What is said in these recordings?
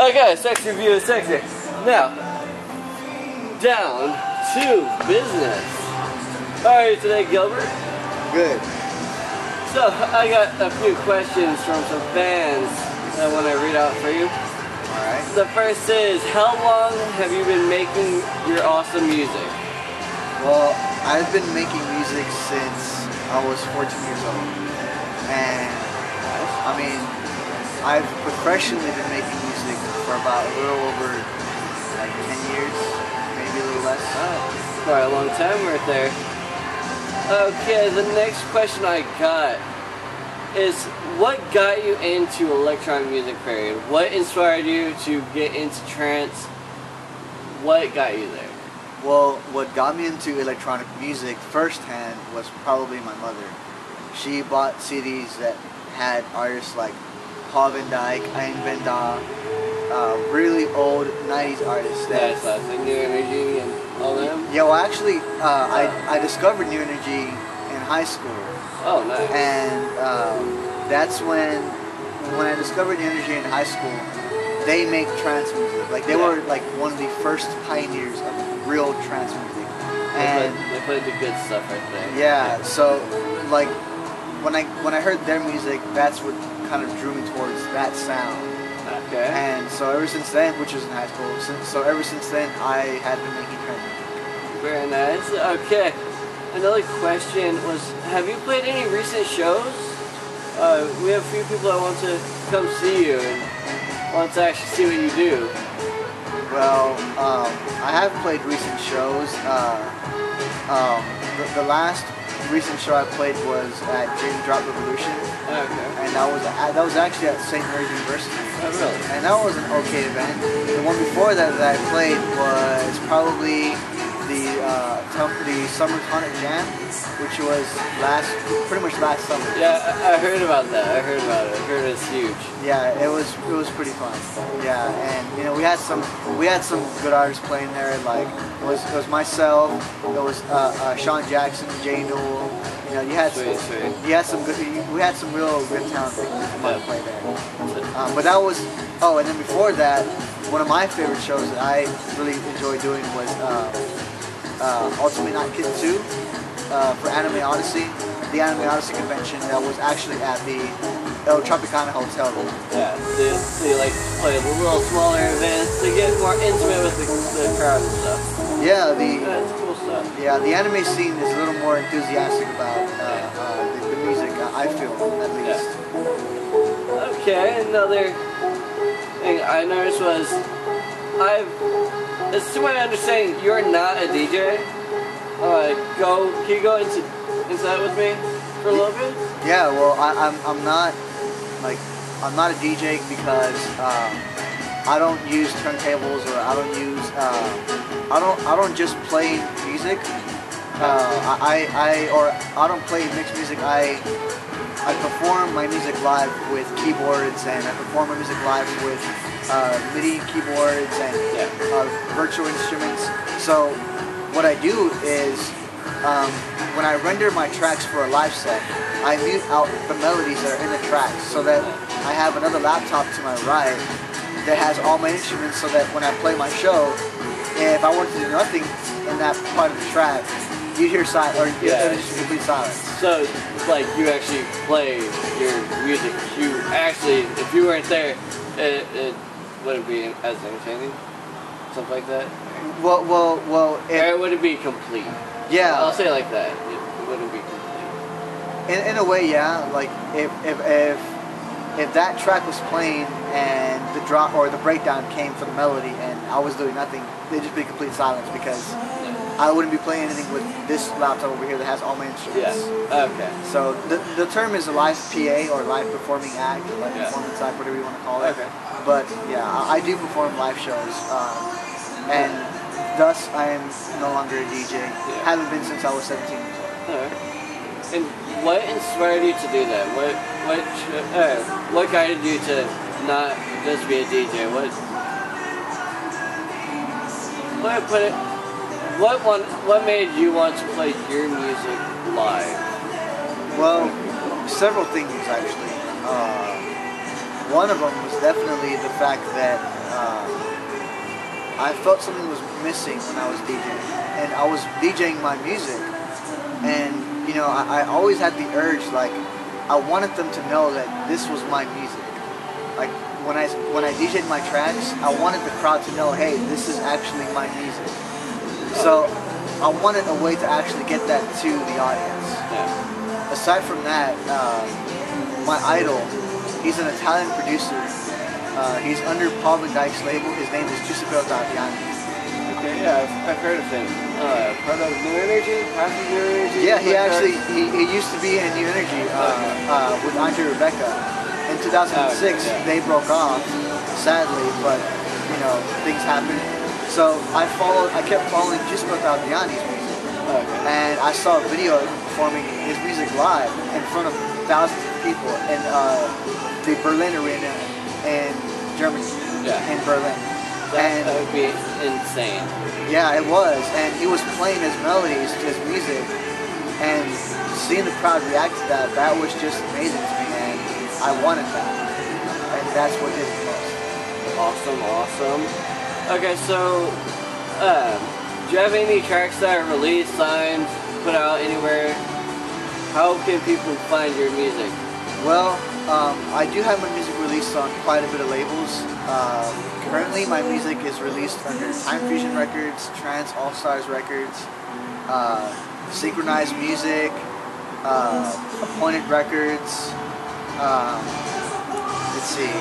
Okay, sex review is sexy. Now, down to business. How are you today, Gilbert? Good. So, I got a few questions from some fans that I want to read out for you. Alright. The first is, how long have you been making your awesome music? Well, I've been making music since I was 14 years old. And, I mean, I've professionally been making music for about a little over, like, 10 years, maybe a little less. Oh, quite a long time right there. Okay, the next question I got is, what got you into electronic music, period? What inspired you to get into trance? What got you there? Well, what got me into electronic music firsthand was probably my mother. She bought CDs that had artists like Paul Van Dyke, Ian Van Damme, really old 90s artists. That's like New Energy and all them? Yeah, well actually, I discovered New Energy in high school. Oh, nice. And that's when I discovered New Energy in high school, they make trance music. Like, they were like one of the first pioneers of real trance music. And they played the good stuff right there. Yeah, so like when I heard their music, that's what kind of drew me towards that sound. Okay. And so ever since then, which was in high school, so ever since then I had been making trance music. Very nice. Okay. Another question was, have you played any recent shows? We have a few people that want to come see you and want to actually see what you do. Well, I have played recent shows. The last recent show I played was at Dream Drop Revolution. Okay. And that was actually at St. Mary's University. Oh, really? And that was an okay event. The one before that I played was probably the Summer Tonic Jam, which was pretty much last summer. Yeah, I heard about that. I heard about it. I heard it's huge. Yeah, it was pretty fun. Yeah, and you know we had some good artists playing there. Like it was myself. It was Sean Jackson, Jay Newell. You know, we had some real good talent that play there. But that was and then before that, one of my favorite shows that I really enjoyed doing was Ultimate Night Kid 2 for Anime Odyssey, the Anime Odyssey convention that was actually at the El Tropicana Hotel. Yeah, so you like to play a little smaller events to get more intimate with the crowd and stuff. Yeah, that's cool stuff. Yeah, the anime scene is a little more enthusiastic about the music, I feel, at least. Yeah. Okay, another thing I noticed was, it's to my understanding, you're not a DJ. Can you go into that with me for a little bit? Yeah, well, I'm not a DJ because I don't use turntables, or I don't use I don't just play music. I don't play mixed music. I perform my music live with keyboards, and I perform my music live with MIDI keyboards and virtual instruments. So what I do is when I render my tracks for a live set, I mute out the melodies that are in the tracks so that I have another laptop to my right that has all my instruments, so that when I play my show, if I wanted to do nothing in that part of the track, you hear silence, or just complete silence. So it's like you actually play your music. You actually, if you weren't there, it wouldn't be as entertaining, something like that. Well, or it wouldn't be complete. Yeah, I'll say it like that. It wouldn't be complete. In a way, yeah. Like if that track was playing and the drop or the breakdown came for the melody and I was doing nothing, it'd just be complete silence, because I wouldn't be playing anything with this laptop over here that has all my instruments. Yeah. Okay. So the term is a live PA, or live performing act, or live performance act, whatever you want to call it. Okay. But yeah, I do perform live shows, and thus I am no longer a DJ. Haven't been since I was 17 years old. Alright. And what inspired you to do that? What guided you to not just be a DJ? What made you want to play your music live? Well, several things actually. One of them was definitely the fact that I felt something was missing when I was DJing, and I was DJing my music, and you know, I always had the urge, like, I wanted them to know that this was my music. Like when I DJed my tracks, I wanted the crowd to know, hey, this is actually my music. So I wanted a way to actually get that to the audience. Yeah. Aside from that, my idol, he's an Italian producer. He's under Paul Van Dyke's label. His name is Gilbert Carrizales. Okay, yeah, I've heard of him. Part of New Energy? Half of New Energy? Yeah, he actually, he used to be in New Energy with Andre Rebecca. In 2006, they broke off, sadly, but, you know, things happened. So I kept following Gilbert Carrizales' music. Okay. And I saw a video performing his music live in front of thousands of people in the Berlin Arena in Germany, in Berlin. That would be insane. Yeah, it was. And he was playing his melodies to his music, and seeing the crowd react to that, that was just amazing to me, and I wanted that. And that's what did it most. Awesome, awesome. Okay, so, do you have any tracks that are released, signed, put out anywhere? How can people find your music? Well, I do have my music released on quite a bit of labels. Currently, my music is released under Time Fusion Records, Trance All-Stars Records, Synchronized Music, Appointed Records, let's see,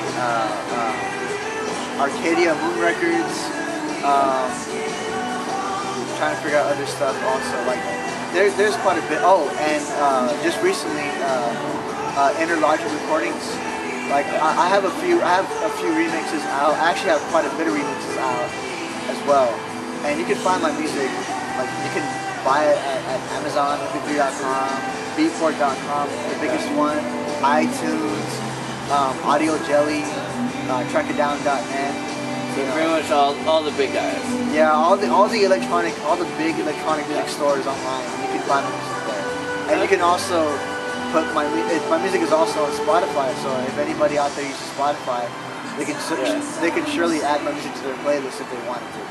Arcadia Moon Records, trying to figure out other stuff also. Like, there's quite a bit. Oh, and just recently, Interlogic Recordings. Like I have a few remixes out. I actually have quite a bit of remixes out as well. And you can find my music, like you can buy it at Amazon, mp3.com, beatport.com, the biggest one, iTunes, Audio Jelly, trackitdown.net. So pretty much all the big guys. Yeah, all the big electronic music stores online. You can find my music there. And you can also put my music is also on Spotify, so if anybody out there uses Spotify, they can surely add my music to their playlist if they wanted to.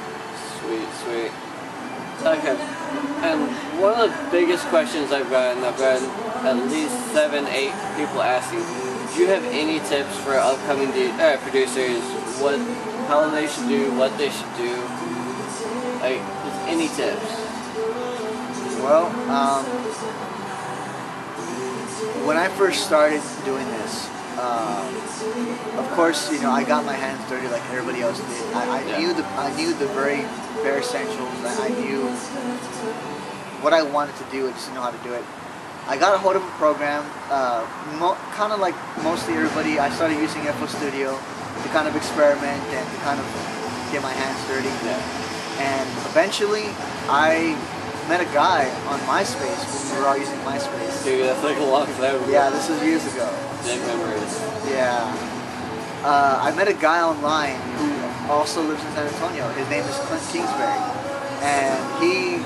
Sweet, sweet. Okay, and one of the biggest questions I've gotten at least 7, 8 people asking, do you have any tips for upcoming producers, how they should do, what they should do, like, just any tips? Well, when I first started doing this, of course, you know, I got my hands dirty like everybody else did. I knew the very bare essentials, and I knew what I wanted to do. I just didn't know how to do it. I got a hold of a program, kind of like mostly everybody. I started using FL Studio to kind of experiment and to kind of get my hands dirty. And eventually, I met a guy on MySpace when we were all using MySpace. Dude, that's like a long time ago. Yeah, this is years ago. Big memories. Yeah. I met a guy online who also lives in San Antonio. His name is Clint Kingsbury. And he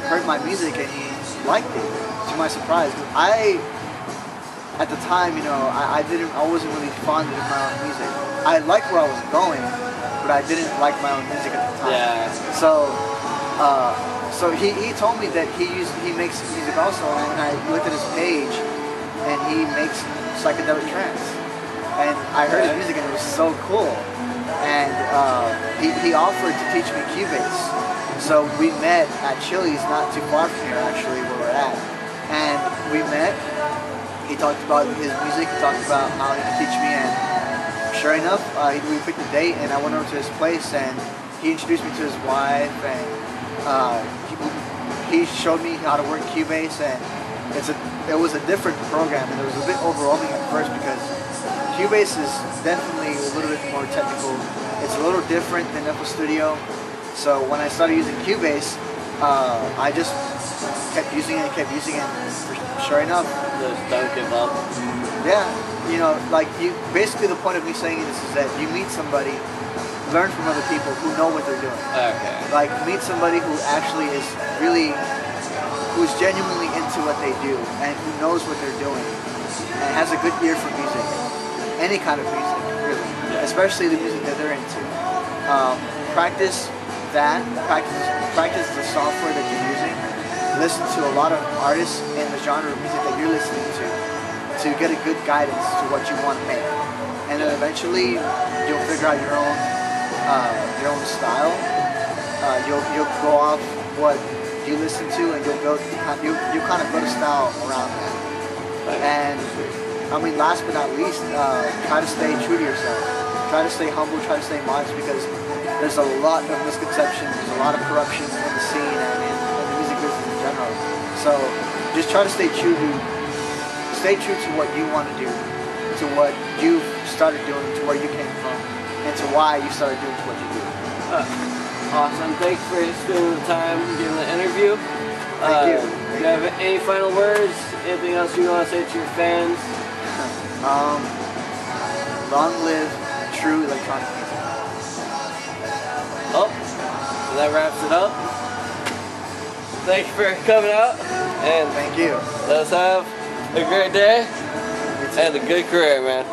heard my music and he liked it, to my surprise. At the time, you know, I wasn't really fond of my own music. I liked where I was going, but I didn't like my own music at the time. Yeah. So he told me that he makes music also, and I looked at his page, and he makes psychedelic trance. And I heard his music, and it was so cool. And he offered to teach me Cubase. So we met at Chili's, not too far from here actually, where we're at. And we met. He talked about his music. He talked about how he could teach me, and sure enough, we picked a date, and I went over to his place, and he introduced me to his wife, and he showed me how to work Cubase, and it was a different program, and it was a bit overwhelming at first because Cubase is definitely a little bit more technical. It's a little different than FL Studio. So when I started using Cubase, I just kept using it. Sure enough, just don't give up. Yeah, you know, like basically the point of me saying this is that you meet somebody, learn from other people who know what they're doing. Okay. Like meet somebody who actually is who's genuinely into what they do and who knows what they're doing and has a good ear for music, any kind of music, really, especially the music that they're into. Practice that. Practice the software that you're using. Listen to a lot of artists in the genre of music that you're listening to get a good guidance to what you want to make. And then eventually you'll figure out your own style. You'll go off what you listen to, and you'll kind of build a style around that. And I mean, last but not least, try to stay true to yourself. Try to stay humble. Try to stay modest, because there's a lot of misconceptions. There's a lot of corruption in the scene and in the music business in general. So just try to stay true to what you want to do, to what you started doing, to where you came from, and to why you started doing what you do. Awesome. Thanks for spending the time giving the interview. Thank you. Do you have any final words? Anything else you want to say to your fans? Long live true electronic music. Oh, so that wraps it up. Thank you for coming out, and Thank you. let us have a great day and a good career, man.